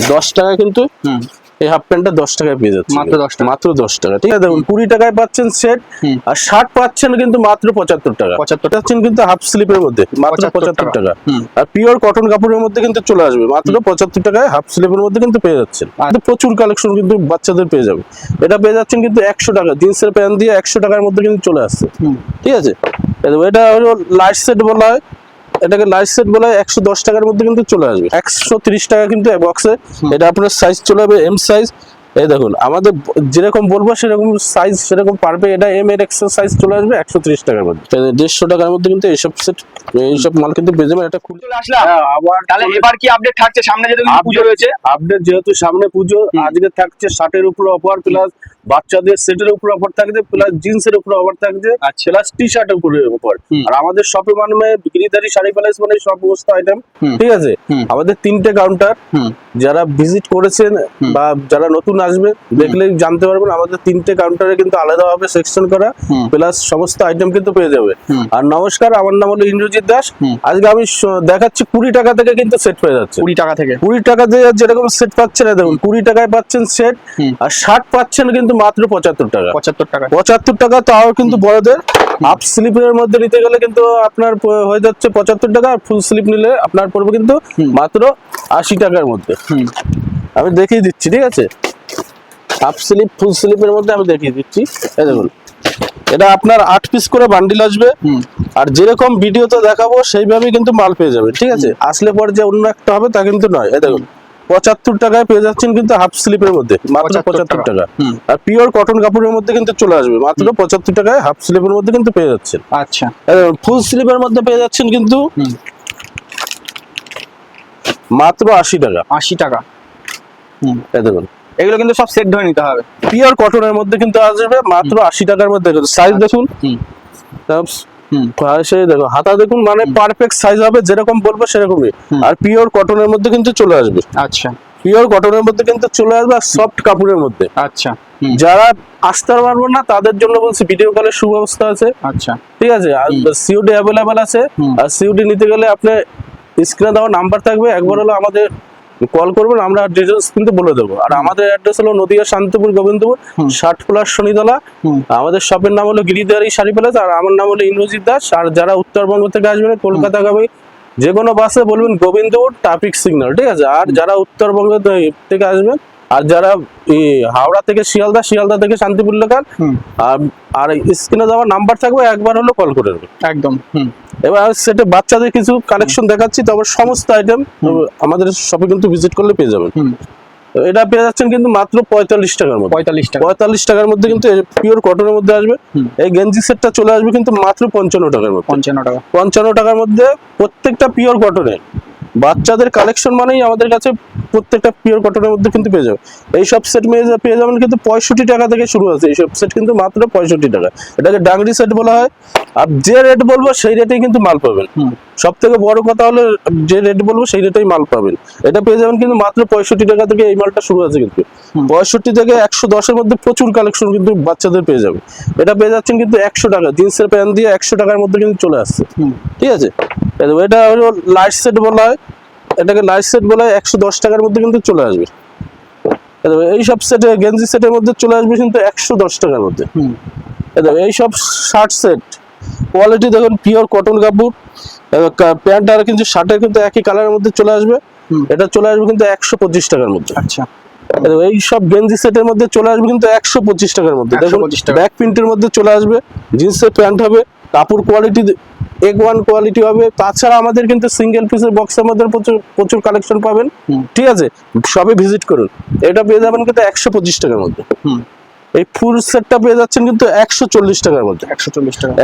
10 টাকা কিন্তু এই হাফ প্যান্টটা 10 টাকায় পেয়ে যাচ্ছে, মাত্র 10 টাকা। ঠিক আছে, দেখুন 20 টাকায় পাচ্ছেন সেট, আর শার্ট পাচ্ছেন কিন্তু মাত্র 75 টাকা। 75 পাচ্ছেন কিন্তু হাফ স্লিপের মধ্যে মাত্র 75 টাকা। আর পিওর কটন কাপড়ের মধ্যে কিন্তু চলে আসবে মাত্র 75 টাকায় হাফ স্লিপের মধ্যে কিন্তু পেয়ে যাচ্ছেন। প্রচুর কালেকশন কিন্তু বাচ্চাদের পেয়ে যাবে। এটা পেয়ে যাচ্ছেন কিন্তু 100 টাকা, জিন্সের প্যান্ট দিয়ে 100 টাকার মধ্যে কিন্তু চলে আসছে। ঠিক আছে, এটা হলো লাইট সেট বলা হয়, এটাকে লাইট সেট বলা হয়। 110 টাকার মধ্যে কিন্তু চলে আসবে। 130 টাকা কিন্তু বক্সে। এটা আপনার সাইজ চলে যাবে এম সাইজ। এই দেখুন আমাদের যেরকম বলবো সেরকম সাইজ সেরকম পারবে। এটা এম এর এক্সেল সাইজ চলে আসবে 130 টাকার মধ্যে। 150 টাকার মধ্যে কিন্তু এইসব সেট, এইসব মাল কিন্তু পেয়ে যাবেন। এটা খুলে আসলাম আবার, তাহলে এবার কি আপডেট থাকছে? সামনে যেহেতু পুজো রয়েছে, আপডেট যেহেতু সামনে পুজো, আজকে থাকছে শার্টের উপর অফার, প্লাস বাচ্চাদের সেটের উপর অফার থাকছে, প্লাস জিন্সের উপর অফার থাকছে, প্লাস টি শার্টের উপরে অফার। আর আমাদের শপে মানে গিরিধারী শাড়ি প্যালেস মানে সব সমস্ত আইটেম। ঠিক আছে, আমাদের 3টে কাউন্টার। যারা ভিজিট করেছেন বা যারা নতুন আসবে দেখলেই জানতে পারবেন, আমাদের 3টে কাউন্টারে কিন্তু আলাদাভাবে সেকশন করা, প্লাস সমস্ত আইটেম কিন্তু পেয়ে যাবে। আর নমস্কার, আমার নাম হলো ইন্দ্রজিৎ দাস। আজকে আমি দেখাচ্ছি 20 টাকা থেকে কিন্তু সেট পেয়ে যাচ্ছে। 20 টাকা থেকে 20 টাকা দিয়ে যেরকম সেট পাচ্ছেন, দেখুন 20 টাকায় পাচ্ছেন সেট, আর শার্ট পাচ্ছেন কিন্তু মাত্র 75 টাকা। 75 টাকা, তাও কিন্তু বড়দের। হাফ স্লিপের মধ্যে নিতে গেলে কিন্তু আপনার হয়ে যাচ্ছে 75 টাকা, আর ফুল স্লিপ নিলে আপনার পড়বে কিন্তু মাত্র 80 টাকার মধ্যে। আমি দেখিয়ে দিচ্ছি। ঠিক আছে, হাফ স্লিপ ফুল স্লিপের মধ্যে আমি দেখিয়ে দিচ্ছি। এই দেখুন, এটা আপনার 8 পিস করে বান্ডিল আসবে, আর যেরকম ভিডিওতে দেখাবো সেইভাবেই কিন্তু মাল পেয়ে যাবে। ঠিক আছে, আসলে পর যে অন্য একটা হবে তা কিন্তু নয়। এই দেখুন 75 টাকায় পেয়ে যাচ্ছেন কিন্তু হাফ স্লিপের মধ্যে মাত্র 75 টাকা। আর পিওর কটন কাপড়ের মধ্যে কিন্তু চলে আসবে মাত্র 75 টাকায় হাফ স্লিপের মধ্যে কিন্তু পেয়ে যাচ্ছেন। আচ্ছা, ফুল স্লিপের মধ্যে পেয়ে যাচ্ছেন কিন্তু মাত্র 80 টাকা। 80 টাকা। এই দেখুন, এগুলো কিন্তু সব সেট ধরে নিতে হবে। পিওর কটনের মধ্যে কিন্তু আসবে মাত্র 80 টাকার মধ্যে। সাইজ দেখুন, দেখো হাতা দেখুন, মানে পারফেক্ট সাইজ হবে, যেরকম বলবো সেরকমই। আর পিওর কটনের মধ্যে কিন্তু চলে আসবে। আচ্ছা, পিওর কটনের মধ্যে কিন্তু চলে আসবে, আর সফট কাপড়ের মধ্যে। আচ্ছা, যারা আসতে পারবেন না তাদের জন্য বলছি ভিডিও কলের সুব্যবস্থা আছে। আচ্ছা, ঠিক আছে, আর সিওডি অ্যাভেলেবেল আছে। আর সিওডি নিতে গেলে আপনি স্ক্রিনে দেওয়া নাম্বার থাকবে, একবার হলো আমাদের কল করবেন, আমরা ডিটেইলস কিন্তু বলে দেবো। আর আমাদের অ্যাড্রেস হলো নদিয়া শান্তিপুর গোবিন্দপুর 60+ শনিতলা। আমাদের শপের নাম হলো গিরিধারী শাড়ি প্যালেস, আর আমার নাম হলো ইন্দ্রজিৎ দাস। আর যারা উত্তরবঙ্গ থেকে আসবেন কলকাতাগামী যে কোনো বাসে বলবেন গোবিন্দপুর ট্রাফিক সিগন্যাল। ঠিক আছে, আর যারা উত্তরবঙ্গ থেকে আসবেন, আর যারা হাওড়া থেকে শিয়ালদা, শিয়ালদা থেকে শান্তিপুর লোকাল, আর স্ক্রিনে দেওয়া নাম্বার থাকবে, একবার হলো কল করে দেবে একদম। এবার সেটা বাচ্চাদের কিছু কালেকশন দেখাচ্ছি, তবে সমস্ত আইটেম আমাদের শপে কিন্তু ভিজিট করলে পেয়ে যাবেন। এটা পেয়ে যাচ্ছেন কিন্তু মাত্র 45 টাকার মধ্যে। 45 টাকার মধ্যে কিন্তু পিওর কটনের মধ্যে আসবে। এই গেঞ্জি সেটটা চলে আসবে কিন্তু মাত্র 55 টাকার মধ্যে। 55 টাকার মধ্যে প্রত্যেকটা পিওর কটনের। বাচ্চাদের কালেকশন মানেই আমাদের কাছে প্রত্যেকটা পিওর কটনের মধ্যে কিন্তু পেয়ে যাবে। এইসব সেট পেয়ে যাবেন কিন্তু 65 টাকা থেকে শুরু আছে। এইসব সেট কিন্তু মাত্র 65 টাকা। এটাকে ডাংরি সেট বলা হয়। আর যে রেট বলবো সেই রেটেই কিন্তু মাল পাবেন। সব থেকে বড় কথা হলো যে রেট বলবো সেই রেটেই মাল পাবেন। এটা পেয়ে যাবেন কিন্তু মাত্র 65 টাকা থেকে এই মালটা শুরু আছে। কিন্তু 65 থেকে 110 এর মধ্যে প্রচুর কালেকশন কিন্তু বাচ্চাদের পেয়ে যাবে। এটা পেয়ে যাচ্ছেন কিন্তু 100 টাকা, জিন্সের প্যান্ট দিয়ে 100 টাকার মধ্যে কিন্তু চলে আসছে। ঠিক আছে, এটা হলো লাইট সেট বলা হয়, এটাকে লাইট সেট বলা হয়। 110 টাকার মধ্যে কিন্তু চলে আসবে। এইসব সেটে গেঞ্জি সেটের মধ্যে চলে আসবে কিন্তু 110 টাকার মধ্যে। এইসব শার্ট সেট কোয়ালিটি দেখুন, পিওর কটন কাপড়, প্যান্ট আর কিন্তু শার্টের কিন্তু একই কালারের মধ্যে চলে আসবে। এটা চলে আসবে কিন্তু 125 টাকার মধ্যে। আচ্ছা, এই সব গেঞ্জি সেটের মধ্যে চলে আসবে কিন্তু 125 টাকার মধ্যে। দেখুন ব্যাক প্রিন্টের মধ্যে চলে আসবে, জিন্সের প্যান্ট হবে, কাপড় কোয়ালিটি A1 কোয়ালিটি হবে। তাছাড়া আমাদের কিন্তু সিঙ্গেল পিসের বক্সের মধ্যে প্রচুর কালেকশন পাবেন। ঠিক আছে, সবে ভিজিট করুন। এটা পেয়ে যাবেন কিন্তু 125 টাকার মধ্যে। এই ফুল সেটটা পেয়ে যাচ্ছেন কিন্তু 140 টাকার মধ্যে।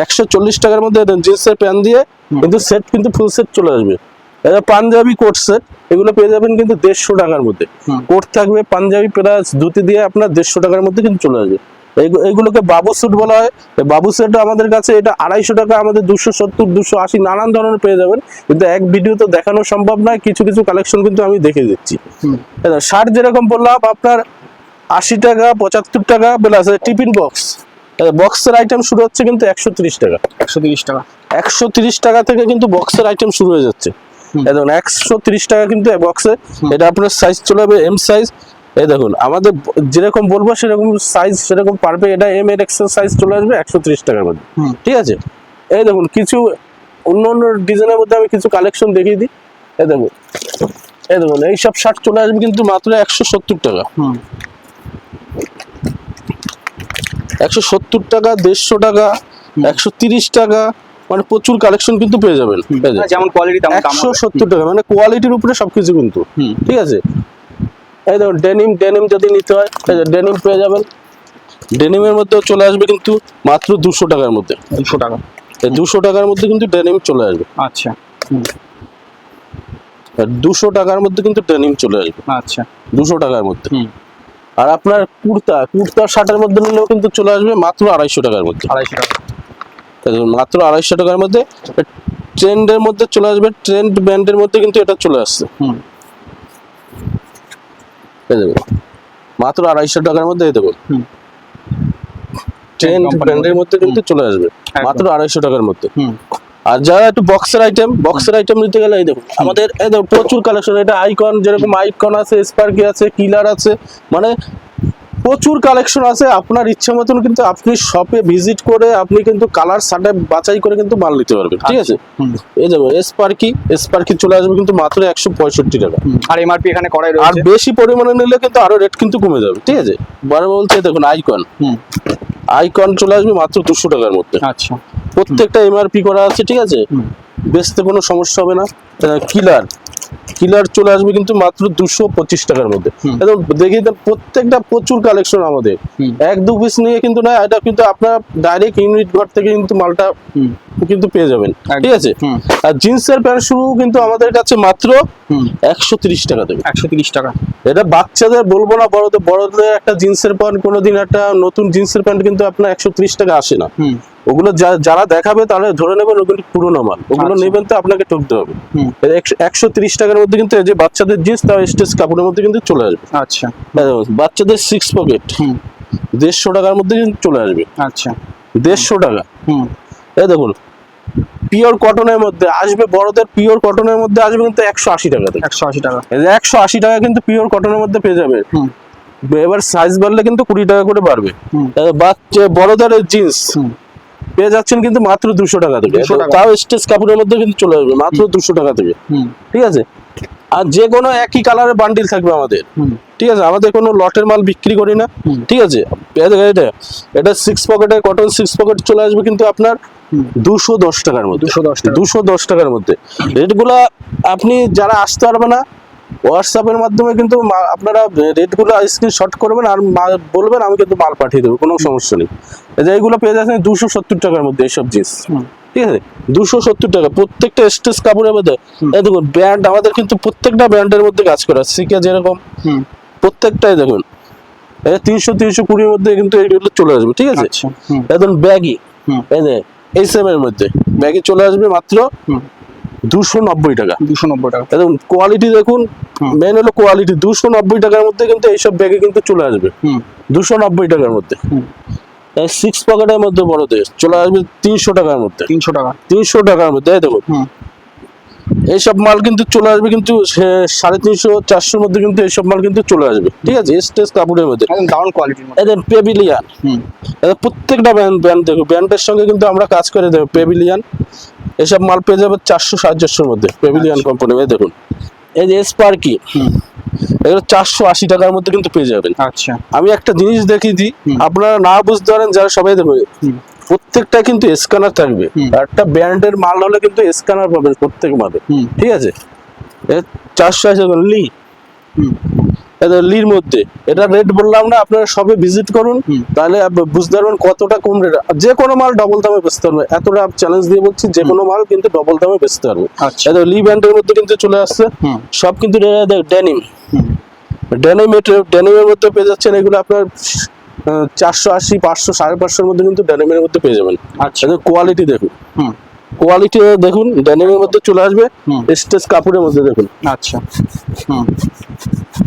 140 টাকার মধ্যে জিন্সের প্যান্ট দিয়ে কিন্তু সেট কিন্তু ফুল সেট চলে আসবে। এটা পাঞ্জাবি কোট সেট, এগুলো পেয়ে যাবেন কিন্তু 150 টাকার মধ্যে। কোট থাকবে পাঞ্জাবি প্লাস ধুতি দিয়ে আপনার 150 টাকার মধ্যে কিন্তু চলে আসবে। এইগুলোকে বাবু স্যুট বলা হয়। বাবু স্যুট আমাদের কাছে এটা 250 টাকা, আমাদের 270, 280 নানান ধরনের পেয়ে যাবেন। কিন্তু এক ভিডিও তো দেখানো সম্ভব নয়, কিছু কিছু কালেকশন কিন্তু আমি দেখিয়ে দিচ্ছি। শার্ট যেরকম বললাম আপনার 80 টাকা, 75 টাকা প্লাস টিফিন বক্স। বক্সের আইটেম শুরু হচ্ছে কিন্তু 130 টাকা। 130 টাকা থেকে কিন্তু বক্সের আইটেম শুরু হয়ে যাচ্ছে। এই দেখুন 130 টাকা কিন্তু বক্সে। এটা আপনার সাইজ চলে যাবে এম সাইজ। এই দেখুন আমাদের যেরকম বলবো সেরকম সাইজ সেরকম পারবে। এটা এম এর এক্সেল সাইজ চলে আসবে 130 টাকার মধ্যে। ঠিক আছে, এই দেখুন কিছু অন্য অন্য ডিজাইনের মধ্যে আমি কিছু কালেকশন দেখিয়ে দিই। এই দেখুন, এই দেখুন এইসব শার্ট চলে আসবে কিন্তু মাত্র 170 টাকা। 170 টাকা, 150 টাকা, 130 টাকা, মানে প্রচুর কালেকশন কিন্তু পেয়ে যাবেন। যেমন কোয়ালিটি তেমন দাম। 170 টাকা মানে কোয়ালিটির উপরে সবকিছু কিন্তু। ঠিক আছে, এই দেখুন ডেনিম যদি নিতে হয় ডেনিম পেয়ে যাবেন। ডেনিমের মধ্যে চলে আসবে কিন্তু মাত্র 200 টাকার মধ্যে। 200 টাকা, এই 200 টাকার মধ্যে কিন্তু ডেনিম চলে আসবে। আচ্ছা 200 টাকার মধ্যে কিন্তু ডেনিম চলে আসবে। আচ্ছা 200 টাকার মধ্যে। আর আপনার কুর্তা শার্টের মধ্যে নিলেও কিন্তু চলে আসবে মাত্র 250 টাকার মধ্যে। 250 টাকা, মাত্র 250 টাকার মধ্যে। ট্রেন্ডের মধ্যে চলে আসবে, ট্রেন্ড ব্র্যান্ডের মধ্যে কিন্তু এটা চলে আসছে। এই দেখুন মাত্র 250 টাকার মধ্যে। এই দেখুন ট্রেন্ড ব্র্যান্ডের মধ্যে কিন্তু চলে আসবে মাত্র 250 টাকার মধ্যে। আর যারা একটু বক্সের আইটেম নিতে গেলে এই দেখুন আমাদের এই দেখুন প্রচুর কালেকশন। এটা আইকন, যেরকম আইকন আছে, স্পার্কি আছে, কিলার আছে, মানে প্রচুর কালেকশন আছে। আপনার ইচ্ছা মতন কিন্তু আপনি শপে ভিজিট করে আপনি কিন্তু কালার শার্টে বাছাই করে কিন্তু মাল নিতে পারবেন। ঠিক আছে, এই দেখুন স্পার্কি চলে আসবে কিন্তু মাত্র 165 টাকা। আর এমআরপি এখানে করাই আর রয়েছে। বেশি পরিমাণে নিলে কিন্তু আরো রেট কিন্তু কমে যাবে। ঠিক আছে, বড় বলতে দেখুন আইকন চলে আসবে মাত্র 200 টাকার মধ্যে। আচ্ছা, প্রত্যেকটা এমআরপি করা আছে। ঠিক আছে, বেচতে কোনো সমস্যা হবে না। কিলার চলে আসবে কিন্তু মাত্র 225 টাকার মধ্যে। একদম দেখিয়ে দেন, প্রত্যেকটা প্রচুর কালেকশন আমাদের। 1-2 পিস নিয়ে কিন্তু না, এটা কিন্তু আপনার ডাইরেক্ট ইউনিট ঘর থেকে কিন্তু মালটা কিন্তু পেয়ে যাবেন। ঠিক আছে, আর জিন্সের প্যান্ট শুরু কিন্তু আমাদের কাছে মাত্র 130 টাকা থেকে। 130 টাকা। এটা বাচ্চাদের বলবো না, বড়দের একটা জিন্সের প্যান্ট, কোনোদিন একটা নতুন জিন্সের প্যান্ট কিন্তু আপনার 130 টাকা আসে না। ওগুলো যারা দেখাবে তাহলে ধরে নেবেন ওগুলো পুরোনো মাল। ওগুলো নেবেন তো আপনাকে ঠকতে হবে। 130 টাকার মধ্যে কিন্তু এই যে বাচ্চাদের জিন্স, তাও স্টেজ কাপড়ের মধ্যে কিন্তু চলে আসবে। আচ্ছা, বাচ্চাদের 6 পকেট 150 টাকার মধ্যে কিন্তু চলে আসবে। আচ্ছা 150 টাকা। এই দেখুন পিওর কটনের মধ্যে আসবে, বড়দের পিওর কটনের মধ্যে আসবে কিন্তু 180 টাকা থেকে। 180 টাকা। 180 টাকা কিন্তু পিওর কটনের মধ্যে পেয়ে যাবে। এবার সাইজ বাড়লে কিন্তু 20 টাকা করে বাড়বে। বড়দের জিন্স পেয়ে যাচ্ছেন কিন্তু মাত্র 200 টাকা থেকে। তাও স্টেজ কাপড়ের মধ্যে কিন্তু চলে আসবে মাত্র 200 টাকা থেকে। ঠিক আছে, আর যে কোনো একই কালারের বান্ডিল থাকবে আমাদের। ঠিক আছে, আমাদের কোনো লটের মাল বিক্রি করি না। ঠিক আছে, এটা 6 পকেটের কটন 6 পকেট চলে আসবে কিন্তু আপনার 210 টাকার মধ্যে। 210 টাকার মধ্যে। রেটগুলা আপনি যারা আসতে পারবে না, হোয়াটসঅ্যাপের মাধ্যমে কিন্তু আপনারা রেটগুলো স্ক্রিনশট করবেন আর বলবেন, আমি কিন্তু মাল পাঠিয়ে দেবো, কোনো সমস্যা নেই। এই যে এইগুলো পেয়ে যাচ্ছেন 270 টাকার মধ্যে এইসব জিনিস। ঠিক আছে, 270 টাকা প্রত্যেকটা স্টেজ কাপড়ের মধ্যে। এই দেখুন ব্র্যান্ড আমাদের কিন্তু প্রত্যেকটা ব্র্যান্ডের মধ্যে কাজ করা, সিকে যেরকম প্রত্যেকটাই দেখুন 300-320 মধ্যে কিন্তু এগুলো চলে আসবে। ঠিক আছে, একদম ব্যাগি, এই যে এইচএম এর মধ্যে ব্যাগি চলে আসবে মাত্র 290 টাকা। 290 টাকা। একদম কোয়ালিটি দেখুন, মেন হলো কোয়ালিটি। 290 টাকার মধ্যে কিন্তু এইসব ব্যাগে কিন্তু চলে আসবে 290 টাকার মধ্যে। 6 পকেটের মধ্যে বড়দের চলে আসবে 300 টাকার মধ্যে। 300 টাকা। 300 টাকার মধ্যে দেখুন এইসব মাল কিন্তু চলে আসবে কিন্তু 350-400 মধ্যে কিন্তু এইসব মাল কিন্তু চলে আসবে। ঠিক আছে, স্টেজ কাপড়ের মধ্যে একদম দারুণ কোয়ালিটির মধ্যে। এদের পেভিলিয়ান, প্রত্যেকটা ব্র্যান্ড দেখো, ব্র্যান্ডের সঙ্গে কিন্তু আমরা কাজ করে দেবো। পেভিলিয়ান এসব মাল পেয়ে যাবে 400-450 মধ্যে। পেভিলিয়ান কোম্পানি দেখুন, এই যে স্পার্কি এগুলো 480 টাকার মধ্যে কিন্তু পেয়ে যাবেন। আচ্ছা, আমি একটা জিনিস দেখিয়ে দিই, আপনারা না বুঝতে পারেন যারা সবাই দেখবে, প্রত্যেকটা কিন্তু স্ক্যানার থাকবে। একটা ব্র্যান্ডের মাল হলে কিন্তু স্ক্যানার পাবেন প্রত্যেক মালে। ঠিক আছে, 480 লি, লির মধ্যে এটা রেট বললাম না, আপনারা সবে ভিজিট করুন তাহলে বুঝতে পারবেন কতটা কম রেট। যে কোনো মাল ডবল দামে বেচতে পারবে, এতটা চ্যালেঞ্জ দিয়ে বলছি, যে কোনো মাল কিন্তু ডবল দামে বেচতে পারবে। লি ব্র্যান্ডের মধ্যে কিন্তু চলে আসছে সব কিন্তু ডেনিম। ডেনিমের মধ্যে পেয়ে যাচ্ছেন এগুলো আপনার 480, 500, 550 মধ্যে কিন্তু ডেনিমের মধ্যে পেয়ে যাবেন। আচ্ছা, কোয়ালিটি দেখুন, কোয়ালিটি দেখুন, ডেনিমের মধ্যে চলে আসবে স্টেজ কাপড়ের মধ্যে দেখুন। আচ্ছা,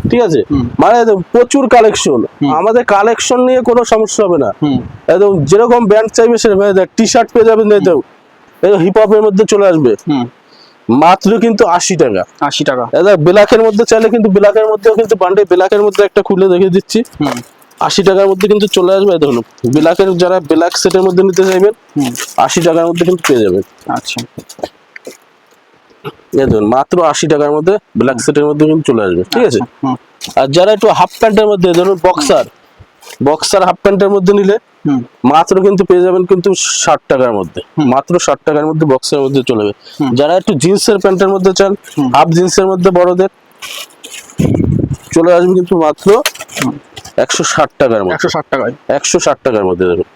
ঠিক আছে, মানে প্রচুর কালেকশন আমাদের। কালেকশন নিয়ে কোনো সমস্যা হবে না। একদম যেরকম ব্র্যান্ড চাইবে সেরকম টি শার্ট পেয়ে যাবেন। হিপ হপের মধ্যে চলে আসবে মাত্র কিন্তু 80 টাকা। 80 টাকা। দাদা ব্ল্যাকের মধ্যে চাইলে কিন্তু ব্ল্যাকের মধ্যেও কিন্তু বান্ডেল, ব্ল্যাকের মধ্যে একটা খুলে দেখিয়ে দিচ্ছি, 80 টাকার মধ্যে কিন্তু চলে আসবে। দেখুন ব্ল্যাকের, যারা ব্ল্যাক সেটের মধ্যে নিতে চাইবেন 80 টাকার মধ্যে কিন্তু পেয়ে যাবেন। আচ্ছা, এই দেখুন মাত্র 80 টাকার মধ্যে ব্ল্যাক সেটের মধ্যে কিন্তু চলে আসবে, ঠিক আছে। হুম, আর যারা একটু হাফ প্যান্টের মধ্যে, ধরুন বক্সার হাফ প্যান্টের মধ্যে নিলে মাত্র কিন্তু পেয়ে যাবেন কিন্তু 60 টাকার মধ্যে, মাত্র 60 টাকার মধ্যে বক্সের মধ্যে চলে যাবে। যারা একটু জিন্সের প্যান্টের মধ্যে চান, হাফ জিন্সের মধ্যে বড়দের চলে আসবে কিন্তু মাত্র 160 টাকার মধ্যে। 160 টাকায়। 160 টাকার মধ্যে দেখুন,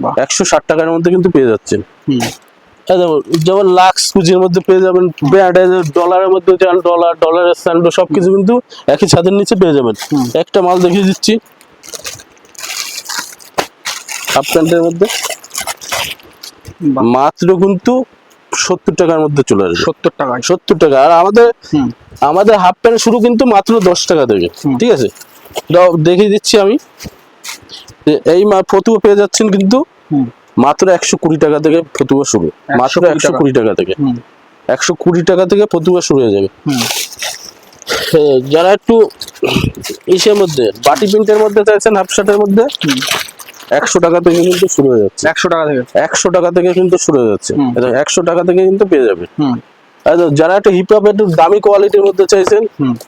বাহ। 160 টাকার মধ্যে কিন্তু পেয়ে যাচ্ছেন। এই দেখুন, যেমন লাক্স কুচির মধ্যে পেয়ে যাবেন, ডলারের মধ্যে চান, ডলারের স্যান্ডো সবকিছু কিন্তু একই ছাদের নিচে পেয়ে যাবেন। একটা মাল দেখিয়ে দিচ্ছি হাফ প্যান্টের মধ্যে, বাহ। মাত্র কিন্তু 70 টাকার মধ্যে চলে আসবে। 70 টাকায়। 70 টাকা। আর আমাদের হাফ প্যান্ট শুরু কিন্তু মাত্র 10 টাকা থেকে, ঠিক আছে। এটাও দেখিয়ে দিচ্ছি আমি, যে এই ফতুয়া পেয়ে যাচ্ছেন কিন্তু মাত্র 120 টাকা থেকে ফতুয়া শুরু, মাত্র 120 টাকা থেকে, 120 টাকা থেকে ফতুয়া শুরু হয়ে যাবে। যারা একটু ইসের মধ্যে বাটি প্রিন্টের মধ্যে চাইছেন, হাফ শার্টের মধ্যে 100 টাকা থেকে কিন্তু শুরু হয়ে যাচ্ছে। 100 টাকা থেকে। 100 টাকা থেকে কিন্তু শুরু হয়ে যাচ্ছে, 100 টাকা থেকে কিন্তু পেয়ে যাবে। আর যারা একটু হিপ হপ একটু দামি কোয়ালিটির মধ্যে চাইছেন,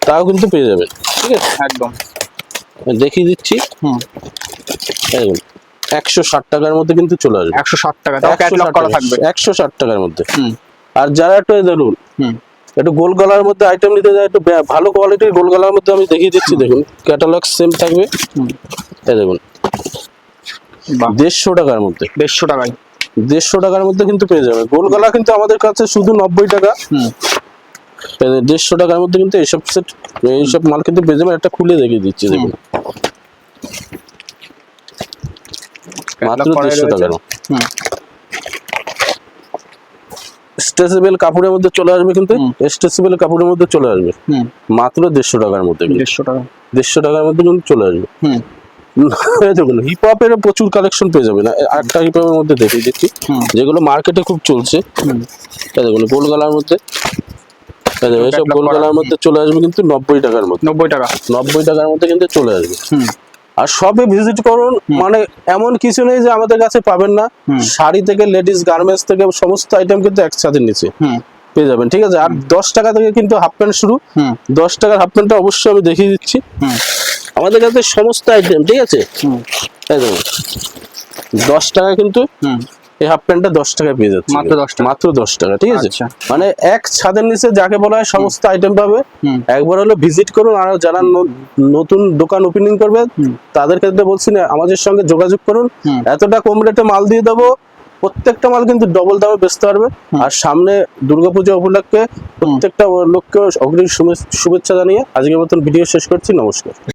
তাও কিন্তু পেয়ে যাবেন, ঠিক আছে। একদম দেখিয়ে দিচ্ছি, দেখুন 160 টাকার মধ্যে কিন্তু চলে আসবে। 160 টাকা, তাও ক্যাটালগ করা থাকবে। 160 টাকার মধ্যে। আর যারা একটু ধরুন একটু গোল গলার মধ্যে আইটেম নিতে যায়, একটু ভালো কোয়ালিটির গোল গলার মধ্যে আমি দেখিয়ে দিচ্ছি, দেখুন ক্যাটালগ সেম থাকবে। এই দেখুন 150 টাকার মধ্যে, 150 টাকায়। 150 টাকার মধ্যে কিন্তু পেয়ে যাবে। গোল গলা কিন্তু আমাদের কাছে শুধু 90 টাকা। 150 টাকার মধ্যে কিন্তু এইসব সেট, এইসব মাল কিন্তু পেয়ে যাবেন। একটা খুলে দেখিয়ে দিচ্ছি, দেখুন মাত্র 150 টাকার। স্ট্রেচেবল কাপড়ের মধ্যে চলে আসবে, কিন্তু স্ট্রেচেবল কাপড়ের মধ্যে চলে আসবে মাত্র 150 টাকার মধ্যে। 150 টাকা। 150 টাকার মধ্যে কিন্তু চলে আসবে। দেখুন হিপ হপের প্রচুর কালেকশন পেয়ে যাবেন। একটা হিপ হপের মধ্যে দেখিয়ে দিচ্ছি, যেগুলো মার্কেটে খুব চলছে। দেখুন গোল গলার মধ্যে, এইসব গোল গলার মধ্যে চলে আসবে কিন্তু 90 টাকার মধ্যে। 90 টাকা। 90 টাকার মধ্যে কিন্তু চলে আসবে। আর সবে ভিজিট করুন, মানে এমন কিছু নেই যে আমাদের কাছে পাবেন না। শাড়ি থেকে লেডিস গার্মেন্টস থেকে সমস্ত আইটেম কিন্তু একসাথে নিচে পেয়ে যাবেন, ঠিক আছে। আর 10 টাকা থেকে কিন্তু হাফ প্যান্ট শুরু। 10 টাকার হাফ প্যান্টটা অবশ্যই আমি দেখিয়ে দিচ্ছি। আমাদের কাছে সমস্ত আইটেম, ঠিক আছে। এই দেখুন 10 টাকা কিন্তু এই হাফ প্যান্টটা 10 টাকায় পেয়ে যাচ্ছে, মাত্র 10 টাকা। মাত্র 10 টাকা, ঠিক আছে। আচ্ছা। মানে এক ছাদের নিচে যাকে বলা হয় সমস্ত আইটেম পাবে। একবার হলো ভিজিট করুন। আর যারা নতুন দোকান ওপেনিং করবে তাদের ক্ষেত্রে বলছি না, আমাদের সঙ্গে যোগাযোগ করুন। এতটা কম রেটে মাল দিয়ে দেবো, প্রত্যেকটা মাল কিন্তু ডবল দামে বেচতে পারবে। আর সামনে দুর্গাপূজা উপলক্ষে প্রত্যেকটা লোককে অগ্রিম শুভেচ্ছা জানিয়ে আজকের মতন ভিডিও শেষ করছি। নমস্কার।